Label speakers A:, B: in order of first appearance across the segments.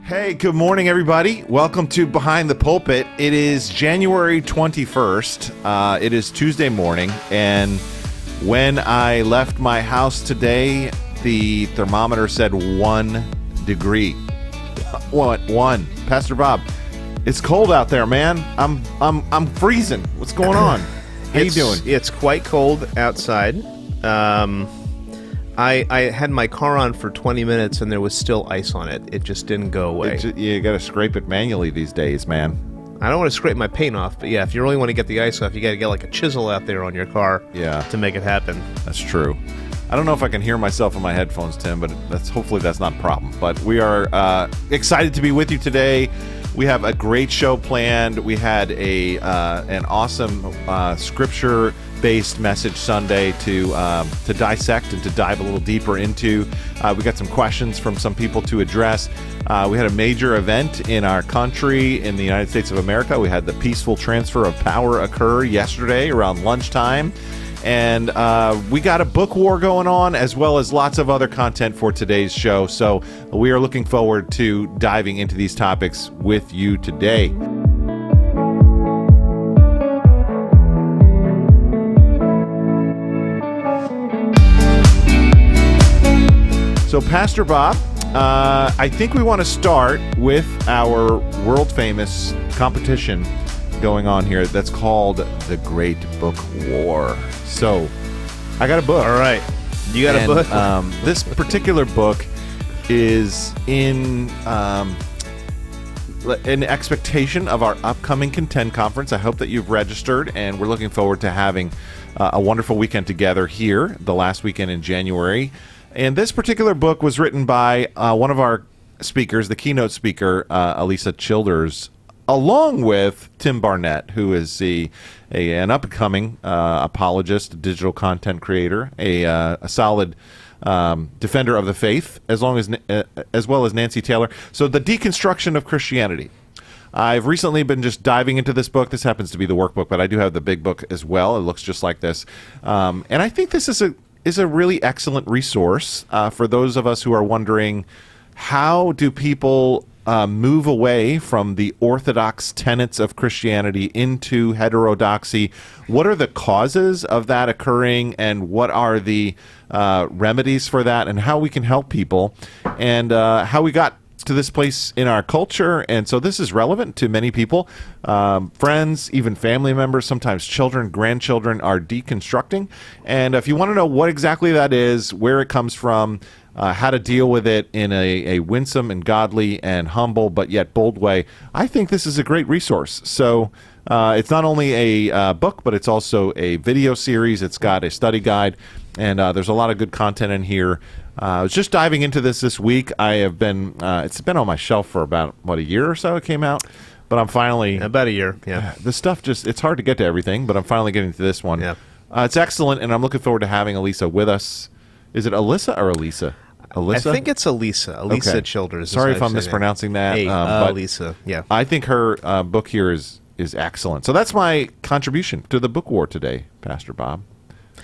A: Hey, good morning, everybody. Welcome to Behind the Pulpit. It is January 21st. It is Tuesday morning, and when I left my house today, the thermometer said 1 degree. One. Pastor Bob, it's cold out there, man. I'm freezing. What's going on? How you doing?
B: It's quite cold outside. I had my car on for 20 minutes and there was still ice on it. It just didn't go away.
A: You got to scrape it manually these days, man.
B: I don't want to scrape my paint off, but yeah, if you really want to get the ice off, you got to get like a chisel out there on your car to make it happen.
A: That's true. I don't know if I can hear myself in my headphones, Tim, but hopefully that's not a problem. But we are excited to be with you today. We have a great show planned. We had an awesome scripture-based message Sunday to dissect and to dive a little deeper into. We got some questions from some people to address. We had a major event in our country, in the United States of America. We had the peaceful transfer of power occur yesterday around lunchtime. And we got a book war going on, as well as lots of other content for today's show. So we are looking forward to diving into these topics with you today. So, Pastor Bob, I think we want to start with our world-famous competition going on here that's called The Great Book War. So, I got a book.
B: All right. You got a book?
A: This particular book is in expectation of our upcoming Contend Conference. I hope that you've registered, and we're looking forward to having a wonderful weekend together here, the last weekend in January. And this particular book was written by one of our speakers, the keynote speaker, Elisa Childers, along with Tim Barnett, who is an up-and-coming apologist, digital content creator, a solid defender of the faith, as well as Nancy Taylor. So, The Deconstruction of Christianity. I've recently been just diving into this book. This happens to be the workbook, but I do have the big book as well. It looks just like this. And I think this is a really excellent resource for those of us who are wondering, how do people move away from the orthodox tenets of Christianity into heterodoxy? What are the causes of that occurring, and what are the remedies for that, and how we can help people, and how we got to this place in our culture? And so this is relevant to many people. Friends, even family members, sometimes children, grandchildren are deconstructing. And if you want to know what exactly that is, where it comes from, how to deal with it in a winsome and godly and humble but yet bold way, I think this is a great resource. So it's not only a book, but it's also a video series. It's got a study guide, and there's a lot of good content in here. I was just diving into this week. I have been it's been on my shelf for about, a year or so it came out, but I'm finally...
B: About a year, yeah.
A: The stuff it's hard to get to everything, but I'm finally getting to this one.
B: Yeah.
A: It's excellent, and I'm looking forward to having Elisa with us. Is it Alyssa or Elisa? Alyssa?
B: I think it's Elisa. Elisa Childers.
A: Sorry if I'm mispronouncing that.
B: But Elisa, yeah.
A: I think her book here is excellent. So that's my contribution to the book war today, Pastor Bob.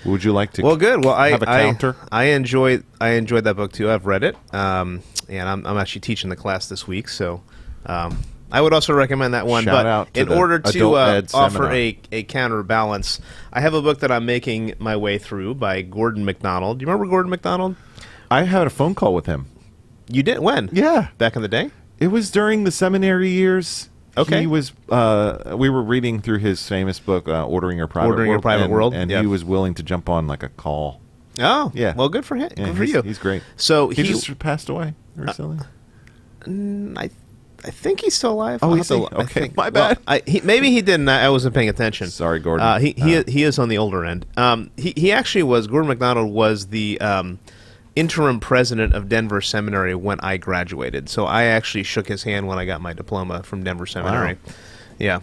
A: Would you like to
B: good. Well,
A: have a counter?
B: I enjoyed that book too. I've read it, and I'm actually teaching the class this week, so I would also recommend that one.
A: Shout out to
B: in order to offer
A: seminar.
B: a counterbalance, I have a book that I'm making my way through by Gordon MacDonald. Do you remember Gordon MacDonald?
A: I had a phone call with him.
B: You did? When?
A: Yeah.
B: Back in the day?
A: It was during the seminary years.
B: Okay.
A: He was. We were reading through his famous book, Ordering Your Private World. And he was willing to jump on like a call.
B: Oh.
A: Yeah.
B: Well, good for him.
A: Yeah,
B: good for you.
A: He's great.
B: So
A: he just passed away recently.
B: I think he's still alive.
A: Oh, he's still alive. Okay. My bad.
B: Well, maybe he didn't. I wasn't paying attention.
A: Sorry, Gordon.
B: He is on the older end. He actually was. Gordon MacDonald was the interim president of Denver Seminary when I graduated. So I actually shook his hand when I got my diploma from Denver Seminary.
A: Wow.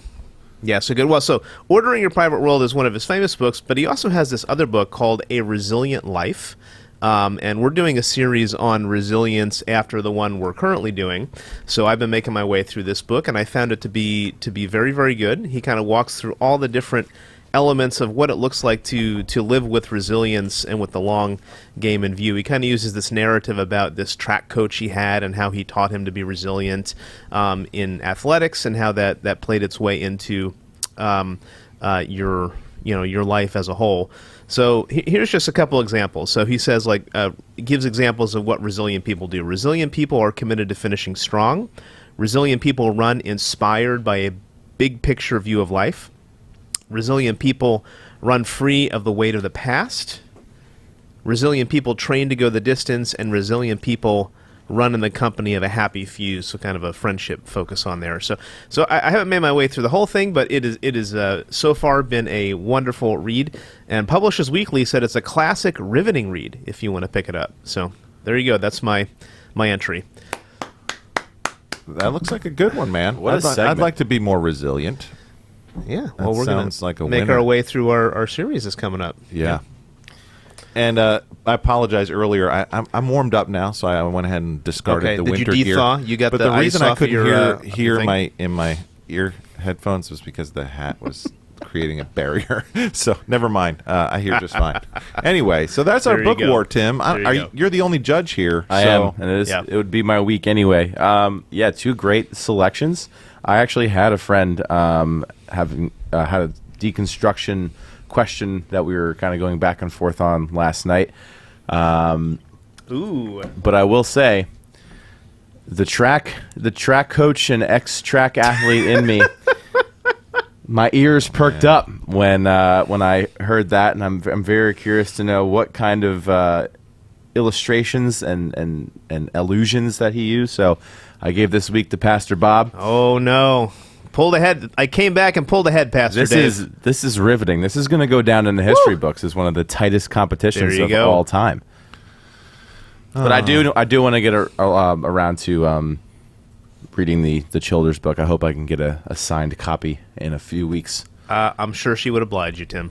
B: Yeah, so good. Well, so Ordering Your Private World is one of his famous books, but he also has this other book called A Resilient Life. And we're doing a series on resilience after the one we're currently doing. So I've been making my way through this book, and I found it to be very, very good. He kind of walks through all the different elements of what it looks like to live with resilience and with the long game in view. He kind of uses this narrative about this track coach he had and how he taught him to be resilient in athletics, and how that played its way into your life as a whole. So here's just a couple examples. So he says, gives examples of what resilient people do. Resilient people are committed to finishing strong. Resilient people run inspired by a big picture view of life. Resilient people run free of the weight of the past. Resilient people train to go the distance, and resilient people run in the company of a happy few. So kind of a friendship focus on there. So I haven't made my way through the whole thing, but it is so far been a wonderful read. And Publishers Weekly said it's a classic, riveting read if you want to pick it up. So there you go. That's my entry.
A: That looks like a good one, man.
C: What a segment.
A: I'd like to be more resilient.
B: Yeah, well, we're going to
A: like
B: make our way through our series that's coming up.
A: Yeah. And I apologize earlier. I'm warmed up now, so I went ahead and discarded the winter gear.
B: Did you de-thaw? You got
A: but
B: the
A: reason
B: ice
A: I couldn't
B: off
A: hear
B: thing?
A: in my ear headphones was because the hat was creating a barrier. So never mind. I hear just fine. Anyway, so that's our book war, Tim. You're the only judge here.
C: I am, and it would be my week anyway. Yeah, two great selections. I actually had a friend having had a deconstruction question that we were kind of going back and forth on last night.
B: Ooh!
C: But I will say, the track coach and ex-track athlete in me, my ears perked up when I heard that, and I'm very curious to know what kind of illustrations and allusions that he used. So I gave this week to Pastor Bob.
B: Oh no! Pulled ahead. I came back and pulled ahead, Pastor Dave.
C: This is riveting. This is going to go down in the history books as one of the tightest competitions of all time. But I do want to get around to reading the Childers book. I hope I can get a signed copy in a few weeks.
B: I'm sure she would oblige you, Tim.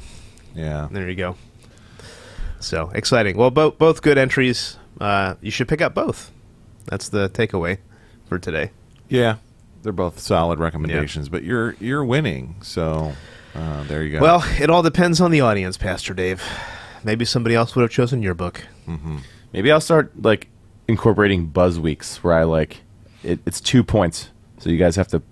A: Yeah.
B: There you go. So exciting. Well, both good entries. You should pick up both. That's the takeaway for today.
A: Yeah. They're both solid recommendations, but you're winning, so there you go.
B: Well, it all depends on the audience, Pastor Dave. Maybe somebody else would have chosen your book.
A: Mm-hmm.
C: Maybe I'll start incorporating buzz weeks where it's 2 points, so you guys have to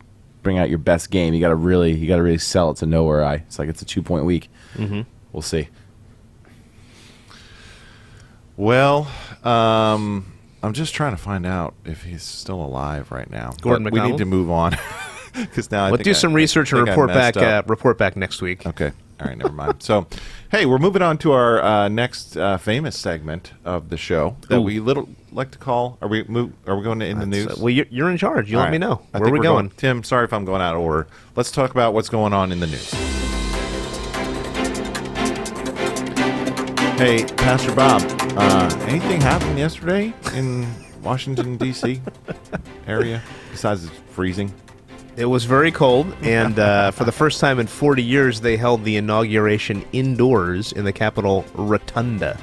C: bring out your best game. You got to really sell it to know where it's a 2-point week.
B: Mm-hmm.
C: We'll see.
A: Well, I'm just trying to find out if he's still alive right now.
B: Gordon
A: but
B: McDonald?
A: we need to move on because now
B: We'll do some research and report back next week.
A: Okay. All right. Never mind. So, hey, we're moving on to our next famous segment of the show that we like to call. Are we going to in the news?
B: Well, you're in charge. You let me know. Where are we going?
A: Tim, sorry if I'm going out of order. Let's talk about what's going on in the news. Hey, Pastor Bob, anything happened yesterday in Washington, D.C. area besides it's freezing?
B: It was very cold, and for the first time in 40 years, they held the inauguration indoors in the Capitol Rotunda,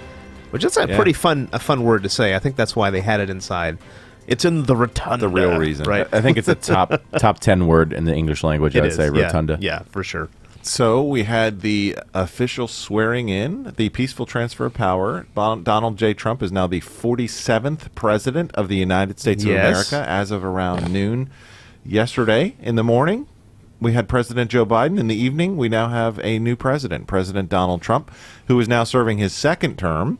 B: which is a pretty fun word to say. I think that's why they had it inside. It's in the Rotunda.
A: The real reason.
C: Right. I think it's a top 10 word in the English language, I'd say, Rotunda.
B: Yeah, for sure.
A: So we had the official swearing in, the peaceful transfer of power. Donald J. Trump is now the 47th president of the United States of America as of around noon yesterday. In the morning, we had President Joe Biden. In the evening, we now have a new president, President Donald Trump, who is now serving his second term,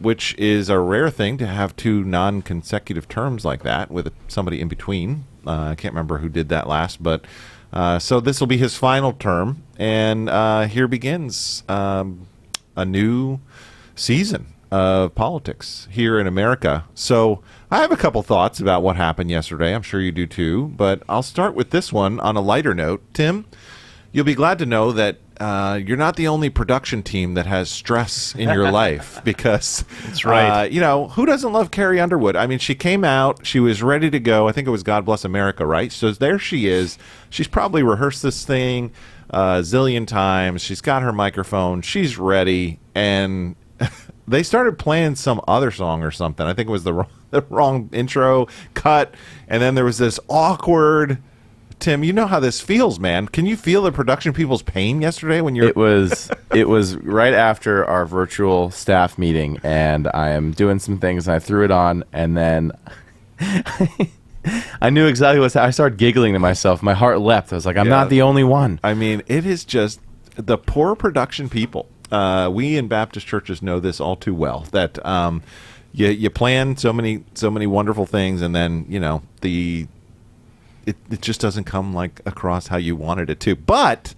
A: which is a rare thing to have two non-consecutive terms like that with somebody in between. I can't remember who did that last, but... so this will be his final term, and here begins a new season of politics here in America. So I have a couple thoughts about what happened yesterday. I'm sure you do too, but I'll start with this one on a lighter note. Tim, you'll be glad to know that you're not the only production team that has stress in your life because
B: that's right.
A: Who doesn't love Carrie Underwood? I mean, she came out, she was ready to go. I think it was God Bless America, right? So there she is. She's probably rehearsed this thing a zillion times. She's got her microphone. She's ready. And they started playing some other song or something. I think it was the wrong intro cut. And then there was this awkward Tim, you know how this feels, man. Can you feel the production people's pain yesterday when you're...
C: It was right after our virtual staff meeting, and I am doing some things, and I threw it on, and then I knew exactly I started giggling to myself. My heart leapt. I was like, I'm not the only one.
A: I mean, it is just the poor production people. We in Baptist churches know this all too well, that you plan so many wonderful things, and then, it just doesn't come like across how you wanted it to. But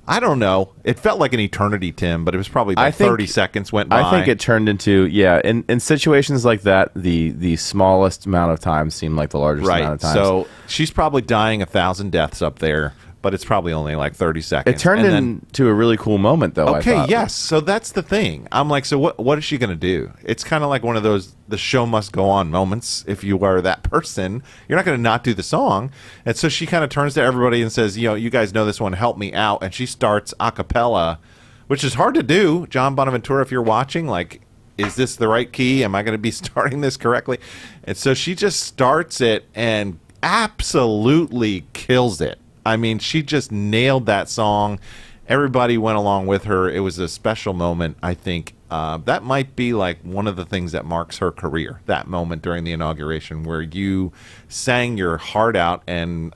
A: I don't know. It felt like an eternity, Tim, but it was probably about 30 seconds went by.
C: I think it turned into, in situations like that, the smallest amount of time seemed like the largest amount of time.
A: So she's probably dying 1,000 deaths up there, but it's probably only like 30 seconds.
C: It turned into a really cool moment, though.
A: Okay,
C: I thought.
A: yes. So that's the thing. I'm like, so what is she going to do? It's kind of like one of those the show must go on moments. If you were that person, you're not going to not do the song. And so she kind of turns to everybody and says, you guys know this one, help me out. And she starts a cappella, which is hard to do. John Bonaventura, if you're watching, like, is this the right key? Am I going to be starting this correctly? And so she just starts it and absolutely kills it. I mean, she just nailed that song. Everybody went along with her. It was a special moment, I think. That might be like one of the things that marks her career, that moment during the inauguration where you sang your heart out and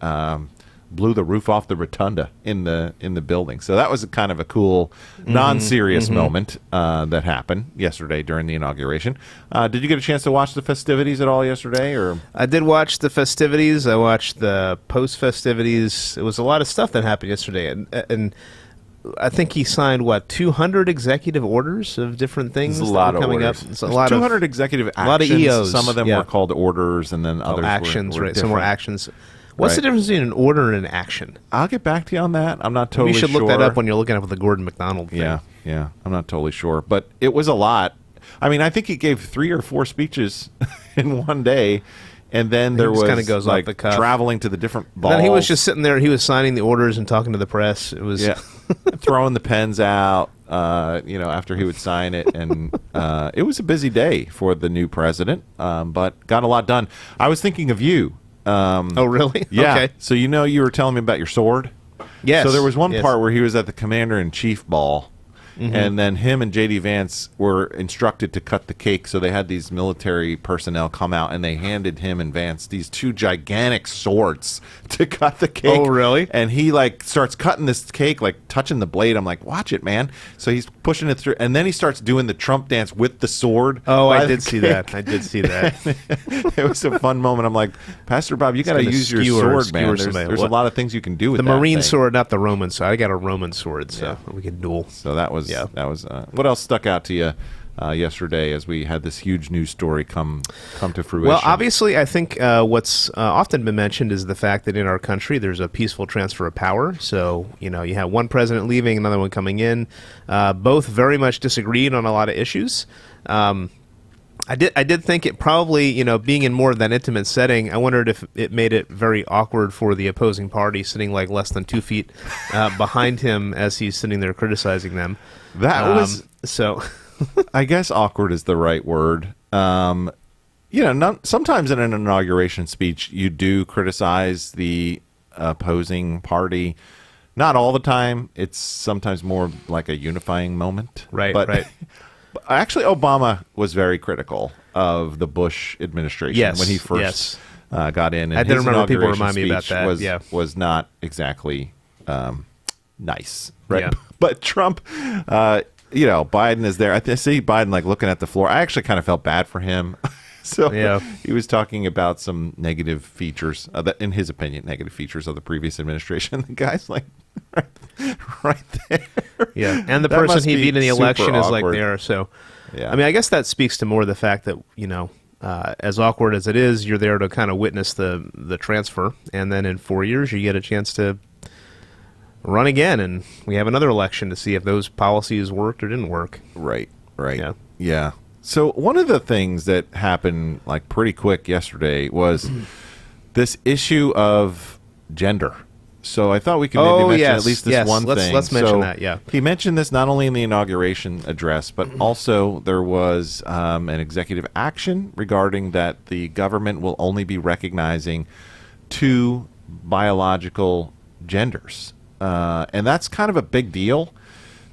A: blew the roof off the rotunda in the building. So that was kind of a cool, non-serious moment that happened yesterday during the inauguration. Did you get a chance to watch the festivities at all yesterday? Or
B: I did watch the festivities. I watched the post-festivities. It was a lot of stuff that happened yesterday. And I think he signed, 200 executive orders of different things
A: a lot of
B: coming
A: orders.
B: up. It's a lot
A: 200 executive actions.
B: A lot of EOs.
A: Some of them were called orders, and then others
B: actions,
A: were
B: right? Some were
A: different.
B: actions. What's the difference between an order and an action?
A: I'll get back to you on that. I'm not totally sure.
B: You should look that up when you're looking up the Gordon MacDonald thing.
A: Yeah. I'm not totally sure. But it was a lot. I mean, I think he gave 3 or 4 speeches in one day. And then there was
B: kind of goes
A: like
B: off the cuff.
A: Traveling to the different balls.
B: Then he was just sitting there. He was signing the orders and talking to the press. It was
A: throwing the pens out, after he would sign it. And it was a busy day for the new president, but got a lot done. I was thinking of you.
B: Oh, really?
A: Yeah.
B: Okay.
A: So you were telling me about your sword?
B: Yes.
A: So there was one part where he was at the Commander-in-Chief ball, and then him and J.D. Vance were instructed to cut the cake, so they had these military personnel come out, and they handed him and Vance these 2 gigantic swords to cut the cake.
B: Oh, really?
A: And he, starts cutting this cake, touching the blade. I'm like, watch it, man. So he's pushing it through, and then he starts doing the Trump dance with the sword.
B: Oh, I did see that.
A: It was a fun moment. I'm like, Pastor Bob, you got to use your sword, man. There's a lot of things you can do with
B: the
A: that
B: Marine
A: thing.
B: sword, not the Roman sword. I got a Roman sword, so we can duel.
A: So that was what else stuck out to you yesterday as we had this huge news story come to fruition?
B: Well, obviously, I think what's often been mentioned is the fact that in our country there's a peaceful transfer of power. So, you have one president leaving, another one coming in. Both very much disagreed on a lot of issues. I did think it probably, being in more of that intimate setting, I wondered if it made it very awkward for the opposing party sitting less than 2 feet behind him as he's sitting there criticizing them.
A: That was
B: so.
A: I guess awkward is the right word. Sometimes in an inauguration speech, you do criticize the opposing party. Not all the time. It's sometimes more like a unifying moment.
B: Right,
A: but,
B: right.
A: Actually, Obama was very critical of the Bush administration when he first got in. And
B: I did remember people remind me about
A: that. Was not exactly nice, right?
B: Yeah.
A: But Trump, Biden is there. I see Biden looking at the floor. I actually kind of felt bad for him. So he was talking about some negative features, in his opinion, negative features of the previous administration. The guy's right there.
B: Yeah, and the person he beat in the election is there. So,
A: yeah.
B: I mean, I guess that speaks to more the fact that, as awkward as it is, you're there to kind of witness the transfer. And then in 4 years, you get a chance to run again. And we have another election to see if those policies worked or didn't work.
A: Right. Yeah. So one of the things that happened pretty quick yesterday was this issue of gender. So I thought we could maybe mention at least this one thing.
B: Let's mention that, yeah.
A: He mentioned this not only in the inauguration address, but also there was an executive action regarding that the government will only be recognizing 2 biological genders. And that's kind of a big deal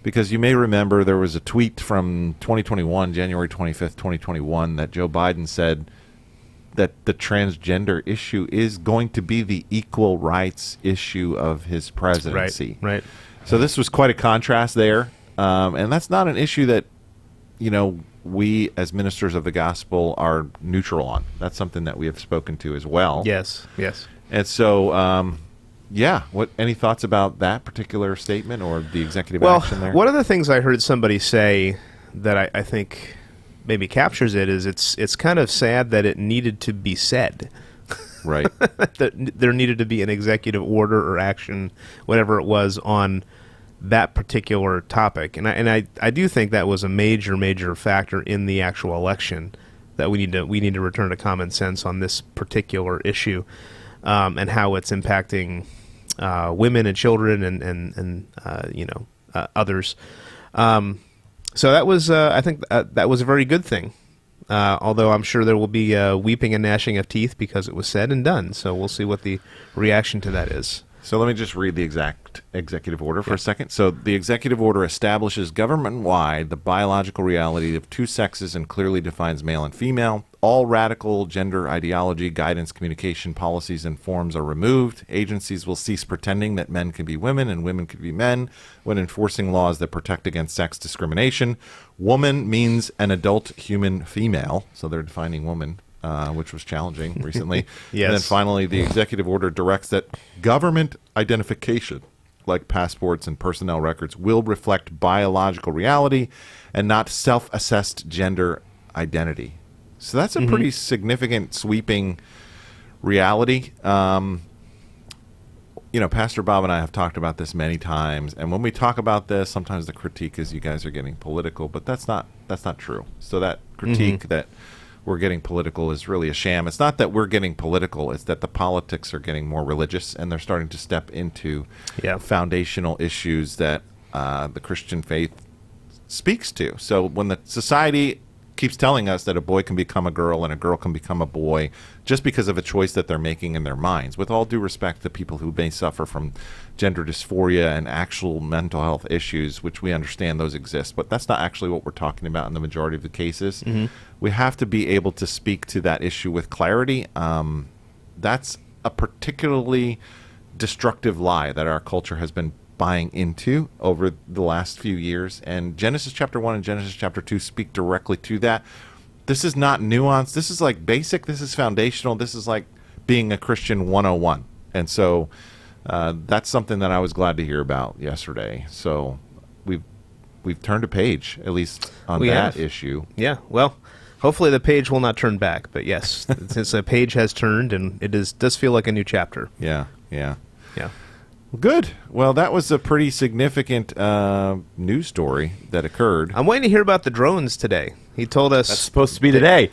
A: because you may remember there was a tweet from 2021, January 25th, 2021, that Joe Biden said that the transgender issue is going to be the equal rights issue of his presidency.
B: Right.
A: So this was quite a contrast there. And that's not an issue that, we as ministers of the gospel are neutral on. That's something that we have spoken to as well.
B: Yes.
A: And so, any thoughts about that particular statement or the executive action there?
B: One of the things I heard somebody say that I think maybe captures it is it's kind of sad that it needed to be said.
A: Right.
B: That there needed to be an executive order or action, whatever it was, on that particular topic. And I do think that was a major factor in the actual election, that we need to return to common sense on this particular issue, and how it's impacting women and children and others. So that was I think that was a very good thing. Although I'm sure there will be weeping and gnashing of teeth because it was said and done. So we'll see what the reaction to that is.
A: So let me just read the exact executive order for a second. So the executive order establishes government-wide the biological reality of two sexes and clearly defines male and female. All radical gender ideology, guidance, communication, policies, and forms are removed. Agencies will cease pretending that men can be women and women can be men when enforcing laws that protect against sex discrimination. Woman means an adult human female, so they're defining woman, which was challenging recently.
B: Yes.
A: And then finally, the executive order directs that government identification, like passports and personnel records, will reflect biological reality and not self-assessed gender identity. So that's a pretty significant, sweeping reality. Pastor Bob and I have talked about this many times, and when we talk about this, sometimes the critique is you guys are getting political, but that's not true. So that critique that we're getting political is really a sham. It's not that we're getting political, it's that the politics are getting more religious, and they're starting to step into foundational issues that the Christian faith speaks to. So when the society keeps telling us that a boy can become a girl and a girl can become a boy just because of a choice that they're making in their minds, with all due respect to people who may suffer from gender dysphoria and actual mental health issues, which we understand those exist, but that's not actually what we're talking about in the majority of the cases. We have to be able to speak to that issue with clarity. That's a particularly destructive lie that our culture has been buying into over the last few years, and Genesis chapter 1 and Genesis chapter 2 speak directly to that. This is not nuanced. This is like basic. This is foundational. This is like being a Christian 101. And so that's something that I was glad to hear about yesterday. So we've turned a page, at least on that issue.
B: Yeah, well, hopefully the page will not turn back, but yes, since the page has turned, and it does feel like a new chapter.
A: Yeah.
C: Good. Well, that was a pretty significant news story that occurred.
B: I'm waiting to hear about the drones today. He told us
C: That's supposed to be today.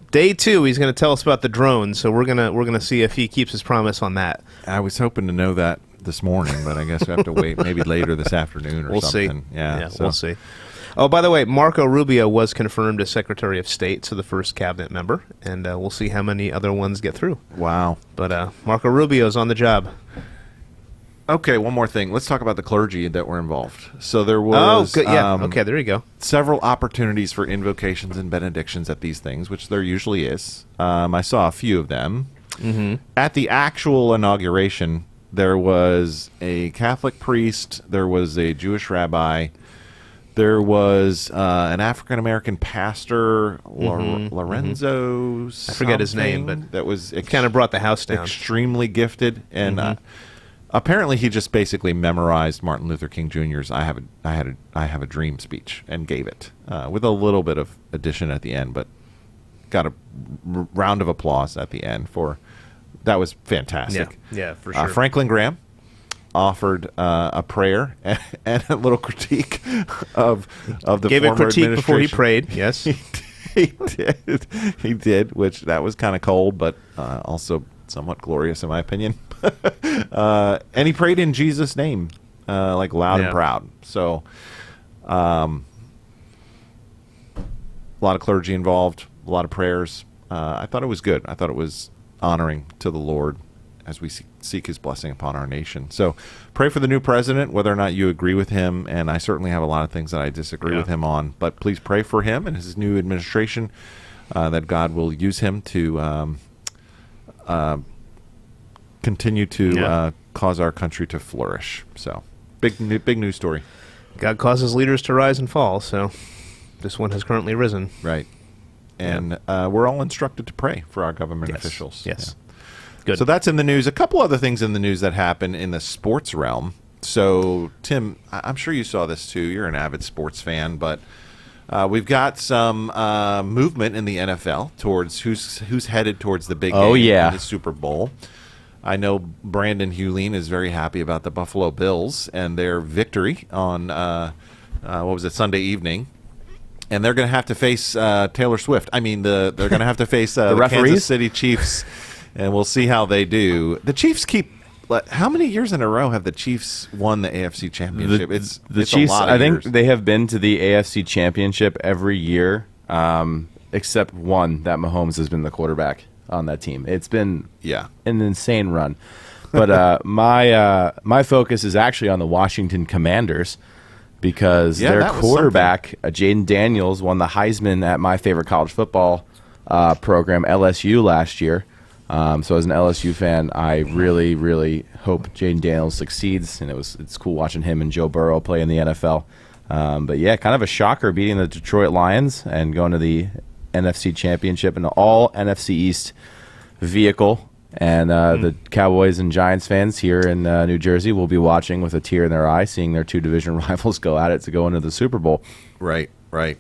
B: Day 2, he's going to tell us about the drones, so we're gonna see if he keeps his promise on that.
A: I was hoping to know that this morning, but I guess we have to wait maybe later this afternoon or
B: We'll
A: something.
B: see.
A: Yeah,
B: We'll see. Oh, by the way, Marco Rubio was confirmed as Secretary of State, so the first cabinet member, and we'll see how many other ones get through.
A: Wow.
B: But Marco Rubio's on the job.
A: Okay, one more thing. Let's talk about the clergy that were involved. So there was
B: good. Yeah. Okay, there you go.
A: several opportunities for invocations and benedictions at these things, which there usually is. I saw a few of them. At the actual inauguration, there was a Catholic priest, there was a Jewish rabbi, there was an African-American pastor, Lorenzo
B: I forget his name, but
A: that was
B: kind of brought the house down.
A: extremely gifted, and apparently he just basically memorized Martin Luther King Jr.'s I have a dream speech and gave it with a little bit of addition at the end, but got a round of applause at the end for that. Was fantastic.
B: Yeah, for sure.
A: Franklin Graham offered a prayer and a little critique of the
B: Gave a
A: former
B: critique before he
A: administration.
B: prayed. Yes.
A: He did, which that was kind of cold, but also somewhat glorious in my opinion. And he prayed in Jesus' name, like loud and proud. So, a lot of clergy involved, a lot of prayers. I thought it was good. I thought it was honoring to the Lord, as we seek his blessing upon our nation. So pray for the new president, whether or not you agree with him. And I certainly have a lot of things that I disagree with him on. But please pray for him and his new administration, that God will use him to continue to cause our country to flourish. So big news story.
B: God causes leaders to rise and fall, so this one has currently risen.
A: Right. And we're all instructed to pray for our government officials.
B: Yes.
A: Yeah.
B: Good.
A: So that's in the news. A couple other things in the news that happen in the sports realm. So, Tim, I'm sure you saw this too. You're an avid sports fan, but we've got some movement in the NFL towards who's headed towards the big game in the Super Bowl. I know Brandon Hewlin is very happy about the Buffalo Bills and their victory on Sunday evening. And they're going to have to face Taylor Swift. I mean, they're going to have to face the Kansas City Chiefs, and we'll see how they do. The Chiefs how many years in a row have the Chiefs won the AFC Championship? It's
C: Chiefs,
A: a lot of
C: years.
A: Think
C: they have been to the AFC Championship every year, except one, that Mahomes has been the quarterback on that team. It's been an insane run. But my focus is actually on the Washington Commanders, because their quarterback, Jaden Daniels, won the Heisman at my favorite college football program, LSU, last year. So as an LSU fan, I really, really hope Jaden Daniels succeeds, and it's cool watching him and Joe Burrow play in the NFL. But yeah, kind of a shocker beating the Detroit Lions and going to the NFC Championship in an all NFC East vehicle. And the Cowboys and Giants fans here in New Jersey will be watching with a tear in their eye, seeing their two division rivals go at it to go into the Super Bowl.
A: Right. And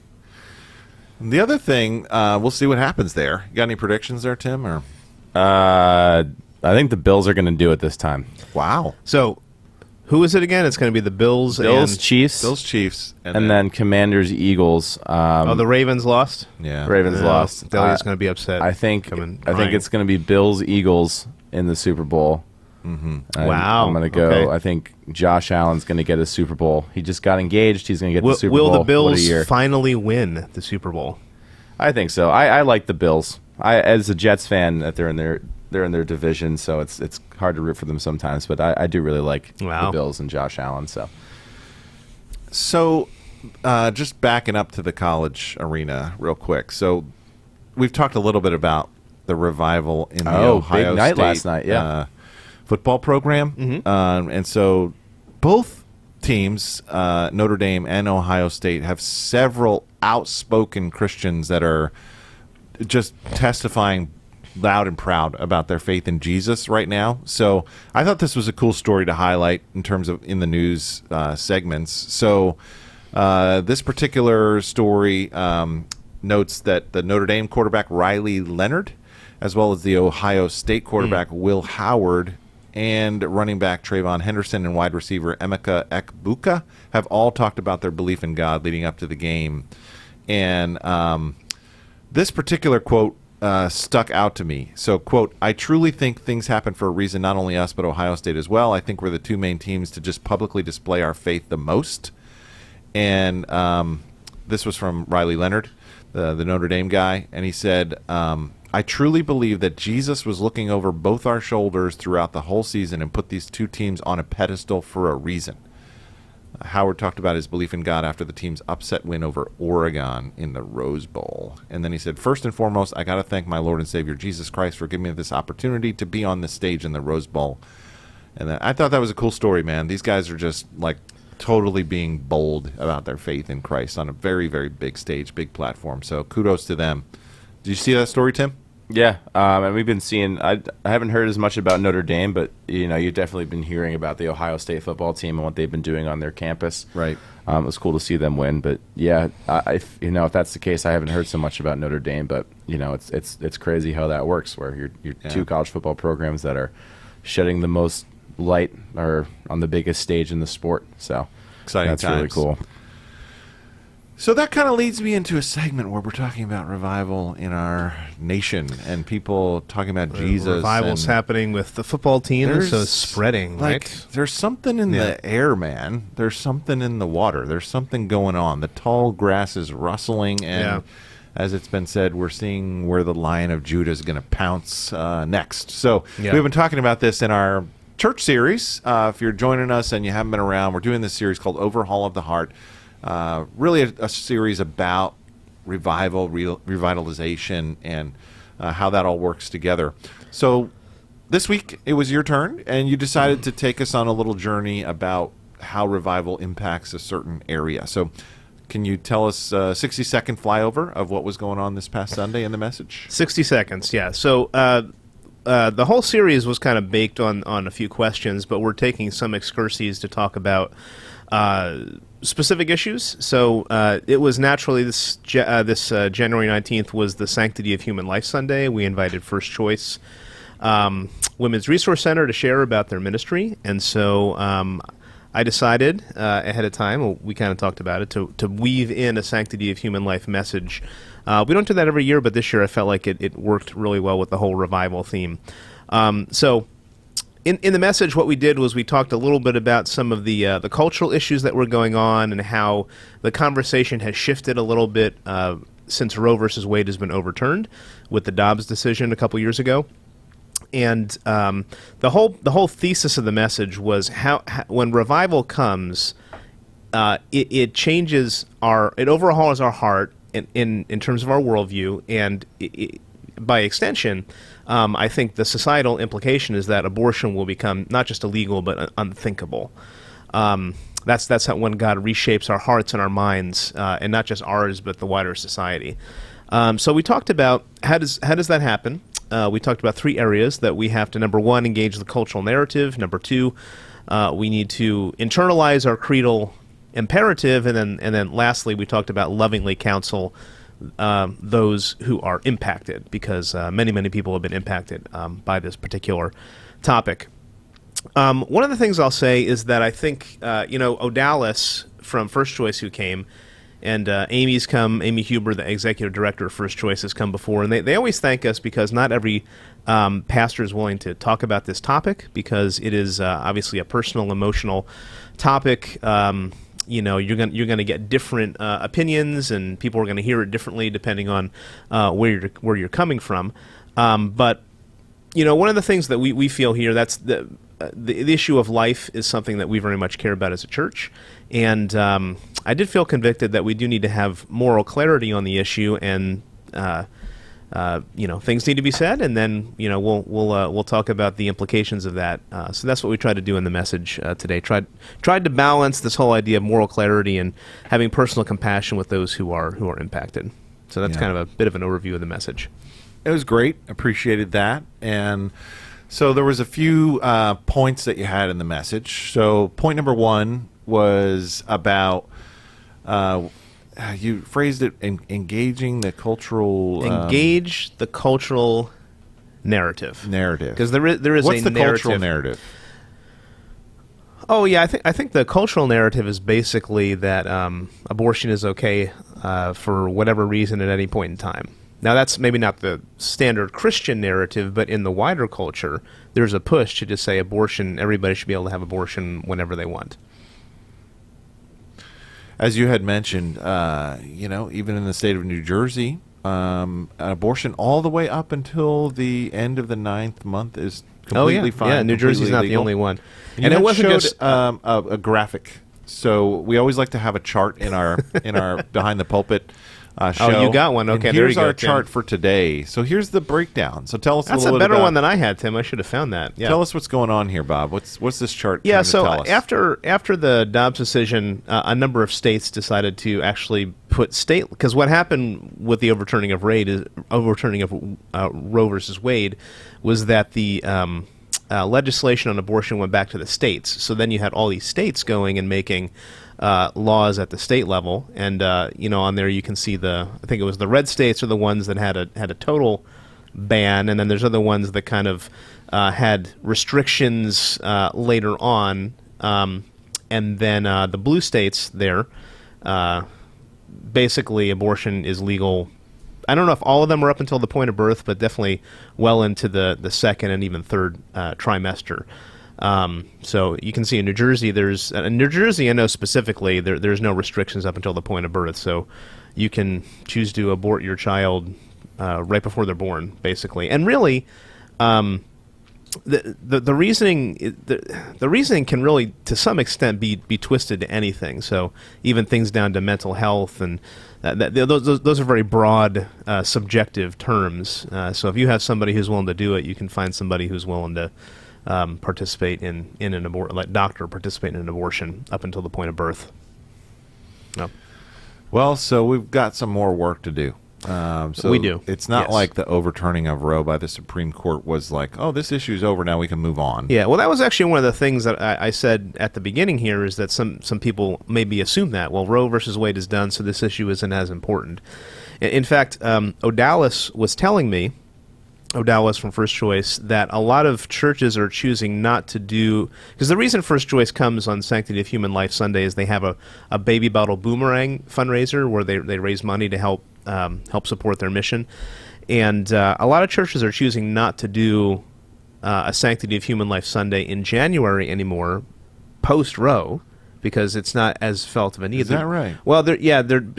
A: the other thing, we'll see what happens there. You got any predictions there, Tim? Or
C: I think the Bills are going to do it this time.
A: Wow.
B: So, who is it again? It's going to be the Bills,
A: Chiefs,
C: and then Commanders, Eagles.
B: The Ravens lost.
A: Yeah,
C: Ravens lost.
B: Delia's going to be upset.
C: I think it's going to be Bills, Eagles in the Super Bowl.
A: Mm-hmm.
B: Wow.
C: I'm going to go.
B: Okay.
C: I think Josh Allen's going to get a Super Bowl. He just got engaged. He's going to get the Super Bowl.
B: Will the Bills finally win the Super Bowl?
C: I think so. I like the Bills. As a Jets fan, that they're in their division, so it's hard to root for them sometimes. But I do really like the Bills and Josh Allen.
A: So just backing up to the college arena real quick. So we've talked a little bit about the revival in the Ohio
C: big night
A: State
C: last night,
A: football program.
B: Mm-hmm.
A: And so both teams, Notre Dame and Ohio State, have several outspoken Christians that are just testifying loud and proud about their faith in Jesus right now. So I thought this was a cool story to highlight in terms of in the news segments. So this particular story notes that the Notre Dame quarterback Riley Leonard, as well as the Ohio State quarterback Will Howard, and running back Trayvon Henderson and wide receiver Emeka Ekbuka have all talked about their belief in God leading up to the game. And this particular quote stuck out to me. So, quote, "I truly think things happen for a reason, not only us, but Ohio State as well. I think we're the two main teams to just publicly display our faith the most." And this was from Riley Leonard, the Notre Dame guy. And he said, "I truly believe that Jesus was looking over both our shoulders throughout the whole season and put these two teams on a pedestal for a reason." Howard talked about his belief in God after the team's upset win over Oregon in the Rose Bowl. And then he said, "First and foremost, I got to thank my Lord and Savior Jesus Christ for giving me this opportunity to be on this stage in the Rose Bowl." And I thought that was a cool story, man. These guys are just like totally being bold about their faith in Christ on a very, very big stage, big platform. So kudos to them. Did you see that story, Tim?
C: Yeah, and we've been seeing. I haven't heard as much about Notre Dame, but you've definitely been hearing about the Ohio State football team and what they've been doing on their campus.
A: Right.
C: It was cool to see them win, but yeah, if that's the case, I haven't heard so much about Notre Dame. But it's crazy how that works, where you're two college football programs that are shedding the most light or on the biggest stage in the sport. So
A: exciting
C: that's
A: times.
C: really cool.
A: So that kind of leads me into a segment where we're talking about revival in our nation and people talking about Jesus.
B: Revival's happening with the football team, so it's spreading, right?
A: There's something in the air, man. There's something in the water. There's something going on. The tall grass is rustling, and as it's been said, we're seeing where the Lion of Judah is going to pounce next. So
B: Yeah.
A: we've been talking about this in our church series. If you're joining us and you haven't been around, we're doing this series called Overhaul of the Heart. Really a series about revival, revitalization, and how that all works together. So this week it was your turn, and you decided to take us on a little journey about how revival impacts a certain area. So can you tell us a 60-second flyover of what was going on this past Sunday in the message?
B: 60 seconds, yeah. So the whole series was kind of baked on a few questions, but we're taking some excursions to talk about specific issues. So it was naturally this January 19th was the Sanctity of Human Life Sunday. We invited First Choice Women's Resource Center to share about their ministry, and so I decided ahead of time, well, we kind of talked about it, to weave in a Sanctity of Human Life message. We don't do that every year, but this year I felt like it worked really well with the whole revival theme. So in the message, what we did was we talked a little bit about some of the cultural issues that were going on and how the conversation has shifted a little bit since Roe versus Wade has been overturned with the Dobbs decision a couple years ago. And the whole thesis of the message was how when revival comes, it changes it overhauls our heart in terms of our worldview, and by extension, I think the societal implication is that abortion will become not just illegal but unthinkable. That's how when God reshapes our hearts and our minds, and not just ours but the wider society. So we talked about how does that happen. We talked about three areas that we have to, number one, engage the cultural narrative. Number two, we need to internalize our creedal imperative. And then lastly, we talked about lovingly counsel those who are impacted, because many people have been impacted by this particular topic. One of the things I'll say is that I think, Odalis from First Choice, who came, and Amy Huber, the executive director of First Choice, has come before, and they always thank us because not every pastor is willing to talk about this topic, because it is obviously a personal, emotional topic. You're going to get different opinions, and people are going to hear it differently depending on where you're coming from. But one of the things that we feel here, that's the issue of life is something that we very much care about as a church, and I did feel convicted that we do need to have moral clarity on the issue, and things need to be said, and then we'll talk about the implications of that. So that's what we tried to do in the message today. Tried to balance this whole idea of moral clarity and having personal compassion with those who are impacted. So that's kind of a bit of an overview of the message.
A: It was great. Appreciated that. And so there was a few points that you had in the message. So point number one was about you phrased it engaging the cultural
B: engage the cultural narrative, because there is
A: what's
B: a
A: the
B: narrative.
A: Cultural narrative?
B: Oh yeah, I think the cultural narrative is basically that abortion is okay for whatever reason at any point in time. Now that's maybe not the standard Christian narrative, but in the wider culture, there's a push to just say abortion. Everybody should be able to have abortion whenever they want.
A: As you had mentioned, even in the state of New Jersey, an abortion all the way up until the end of the 9th month is completely fine.
B: Yeah, New Jersey's not the
A: legal.
B: only one.
A: And it wasn't just a graphic. So we always like to have a chart in our Behind the Pulpit show.
B: Oh, you got one. Okay,
A: and
B: there
A: here's
B: you go,
A: our
B: Tim.
A: chart for today. So here's the breakdown. So tell us
B: That's
A: a little
B: a better
A: bit about,
B: one than I had, Tim. I should have found that. Yeah.
A: Tell us what's going on here, Bob. What's this chart
B: Yeah,
A: trying to
B: so
A: tell us?
B: after the Dobbs decision, a number of states decided to actually put state, because what happened with the overturning of Roe versus Wade was that the legislation on abortion went back to the states. So then you had all these states going and making laws at the state level, and on there you can see I think it was the red states are the ones that had a total ban, and then there's other ones that kind of had restrictions later on, and then the blue states there, basically abortion is legal. I don't know if all of them are up until the point of birth, but definitely well into the second and even third trimester. So you can see in New Jersey, I know specifically there's no restrictions up until the point of birth. So, you can choose to abort your child right before they're born, basically. And really, the reasoning can really, to some extent, be twisted to anything. So even things down to mental health, and those are very broad, subjective terms. So if you have somebody who's willing to do it, you can find somebody who's willing to participate in an abortion, like doctor participate in an abortion up until the point of birth. No.
A: Well, so we've got some more work to do. So
B: we do.
A: It's not
B: Yes.
A: like the overturning of Roe by the Supreme Court was like, oh, this issue's over, now we can move on.
B: Yeah, well, that was actually one of the things that I said at the beginning here, is that some people maybe assume that, well, Roe versus Wade is done, so this issue isn't as important. In fact, Odalis was telling me, Odalis from First Choice, that a lot of churches are choosing not to do, because the reason First Choice comes on Sanctity of Human Life Sunday is they have a baby bottle boomerang fundraiser where they raise money to help support their mission. And a lot of churches are choosing not to do a Sanctity of Human Life Sunday in January anymore, post-Roe, because it's not as felt of a need.
A: Is that right?
B: Well,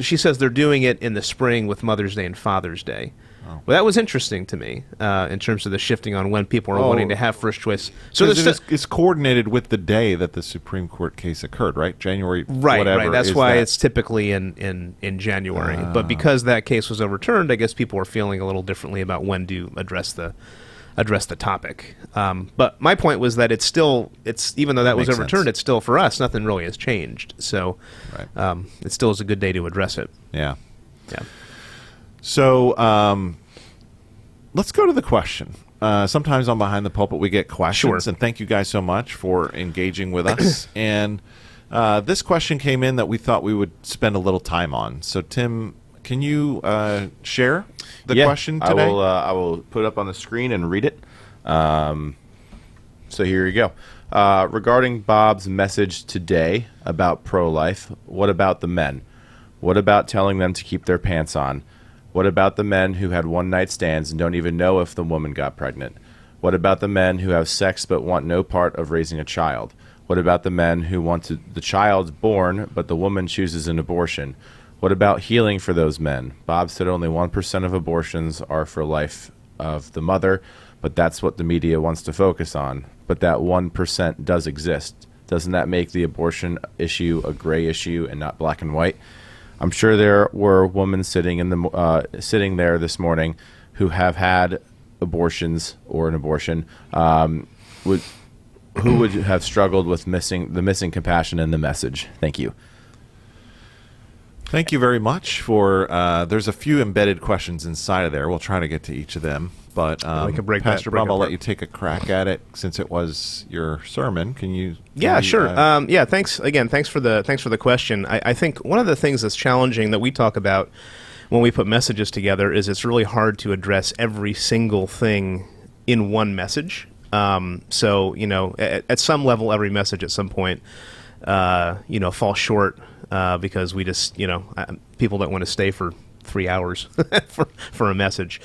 B: she says they're doing it in the spring with Mother's Day and Father's Day. Oh. Well, that was interesting to me in terms of the shifting on when people are wanting to have First Choice. So
A: it's coordinated with the day that the Supreme Court case occurred, right? January, whatever.
B: Right. That's why it's typically in January. But because that case was overturned, I guess people are feeling a little differently about when to address the topic. But my point was that it's even though that was overturned, it's still, for us, nothing really has changed. So it still is a good day to address it.
A: Yeah.
B: Yeah.
A: So let's go to the question. Sometimes on Behind the Pulpit we get questions,
B: Sure.
A: and thank you guys so much for engaging with us. And this question came in that we thought we would spend a little time on. So Tim, can you share the question today?
C: I will put it up on the screen and read it. So here you go. Regarding Bob's message today about pro-life, what about the men? What about telling them to keep their pants on? What about the men who had one-night stands and don't even know if the woman got pregnant? What about the men who have sex but want no part of raising a child? What about the men who want the child born but the woman chooses an abortion? What about healing for those men? Bob said only 1% of abortions are for life of the mother, but that's what the media wants to focus on. But that 1% does exist. Doesn't that make the abortion issue a gray issue and not black and white? I'm sure there were women sitting there this morning who have had abortions or an abortion, who would have struggled with missing compassion in the message. Thank you.
A: Thank you very much for. There's a few embedded questions inside of there. We'll try to get to each of them, but Pastor Bob, I'll let you take a crack at it since it was your sermon. Can you?
B: Yeah, sure. Thanks again. Thanks for the question. I think one of the things that's challenging that we talk about when we put messages together is it's really hard to address every single thing in one message. So at some level, every message at some point, falls short. Because we just, people don't want to stay for 3 hours for a message.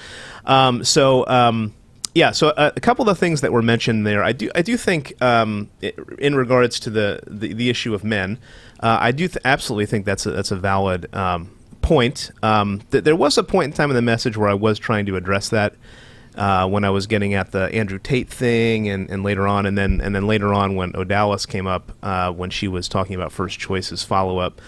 B: So a couple of things that were mentioned there. I do think in regards to the issue of men, I do absolutely think that's a valid point. There was a point in time in the message where I was trying to address that. When I was getting at the Andrew Tate thing, and later on, and then later on when Odalis came up, when she was talking about First Choice's follow-up,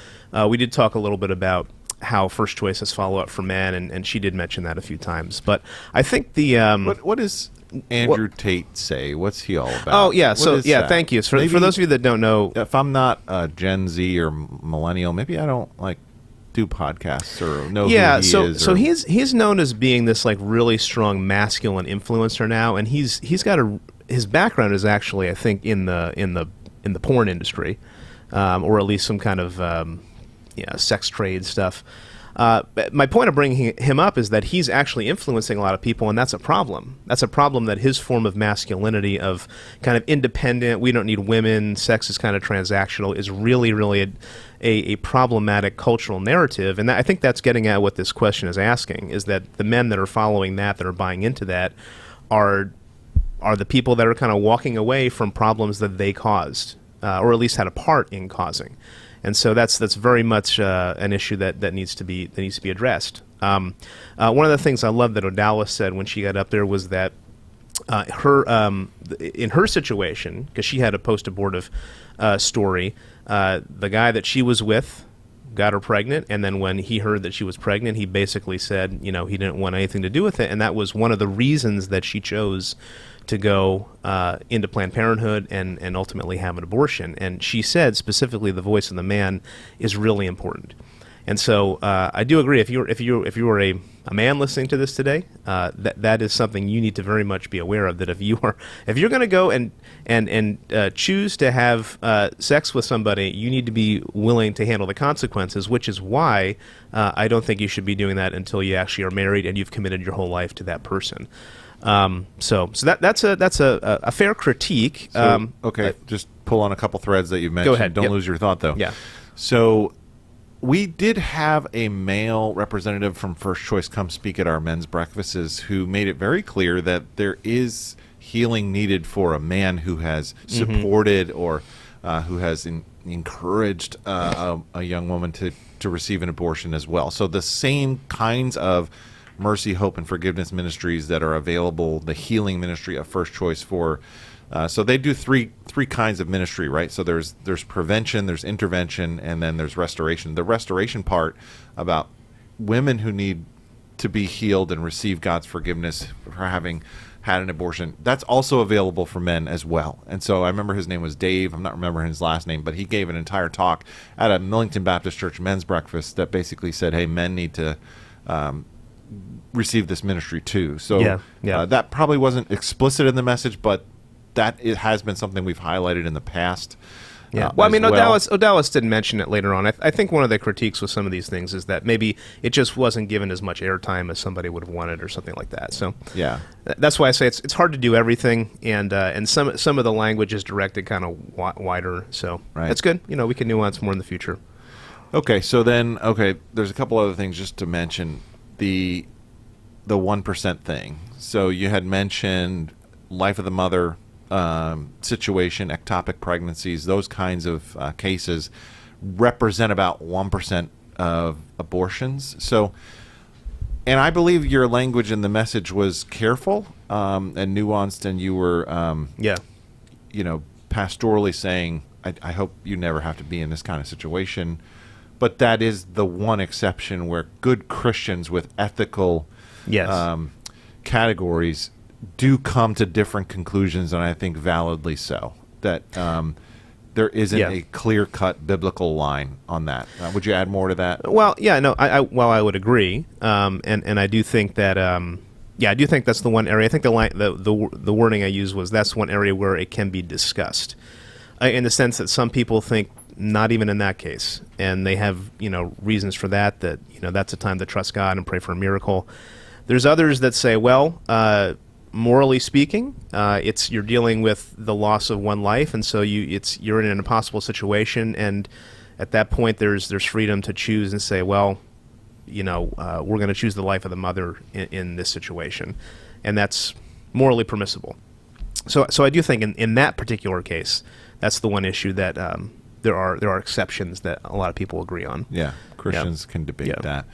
B: we did talk a little bit about how First Choice has follow-up for men, and she did mention that a few times. But I think the
A: what does Andrew Tate say? What's he all about?
B: Oh yeah, thank you. For those of you that don't know,
A: if I'm not a Gen Z or millennial, maybe I don't do podcasts or know who he is.
B: So he's known as being this really strong masculine influencer now, and he's got his background is actually, I think, in the porn industry, or at least some kind of sex trade stuff. My point of bringing him up is that he's actually influencing a lot of people, and that's a problem. That's a problem, that his form of masculinity, of kind of independent, we don't need women, sex is kind of transactional, is really, really a problematic cultural narrative. And I think that's getting at what this question is asking, is that the men that are following that are buying into that, are the people that are kind of walking away from problems that they caused, or at least had a part in causing. And so that's very much an issue that needs to be addressed. One of the things I love that Odalis said when she got up there was that in her situation, because she had a post-abortive story, the guy that she was with got her pregnant, and then when he heard that she was pregnant, he basically said, he didn't want anything to do with it, and that was one of the reasons that she chose to go into Planned Parenthood and ultimately have an abortion. And she said specifically, the voice of the man is really important. And so I do agree. If you were a man listening to this today, that is something you need to very much be aware of. That if you're going to go and choose to have sex with somebody, you need to be willing to handle the consequences. Which is why I don't think you should be doing that until you actually are married and you've committed your whole life to that person. So that's a fair critique.
A: Okay, just pull on a couple threads that you've mentioned.
B: Go ahead.
A: Don't lose your thought though.
B: Yeah.
A: So we did have a male representative from First Choice come speak at our men's breakfasts who made it very clear that there is healing needed for a man who has supported or who has encouraged a young woman to receive an abortion as well. So the same kinds of mercy, hope, and forgiveness ministries that are available, the healing ministry of First Choice for. So they do three kinds of ministry, right? So there's prevention, there's intervention, and then there's restoration. The restoration part about women who need to be healed and receive God's forgiveness for having had an abortion, that's also available for men as well. And so I remember his name was Dave. I'm not remembering his last name, but he gave an entire talk at a Millington Baptist Church men's breakfast that basically said, hey, men need to receive this ministry too. So that probably wasn't explicit in the message, but that it has been something we've highlighted in the past.
B: Yeah. Well, I mean, Odalis didn't mention it later on. I think one of the critiques with some of these things is that maybe it just wasn't given as much airtime as somebody would have wanted or something like that. So
A: yeah,
B: that's why I say it's hard to do everything, and some of the language is directed kind of wider. So that's good. We can nuance more in the future.
A: Okay, so then there's a couple other things just to mention. The 1% thing. So you had mentioned life of the mother situation, ectopic pregnancies, those kinds of cases represent about 1% of abortions. So, and I believe your language in the message was careful and nuanced, and you were, pastorally saying, I hope you never have to be in this kind of situation. But that is the one exception where good Christians with ethical categories do come to different conclusions, and I think validly so, that there isn't a clear-cut biblical line on that. Would you add more to that?
B: Well, yeah, no, I would agree, and I do think that, I do think that's the one area. I think the wording I used was that's one area where it can be discussed, in the sense that some people think not even in that case, and they have reasons for that that's a time to trust God and pray for a miracle. There's others that say, well, morally speaking, you're dealing with the loss of one life, and so you're in an impossible situation, and at that point there's freedom to choose and say, well, we're going to choose the life of the mother in this situation, and that's morally permissible. So I do think in that particular case, that's the one issue that there are exceptions that a lot of people agree on.
A: Yeah, Christians can debate that.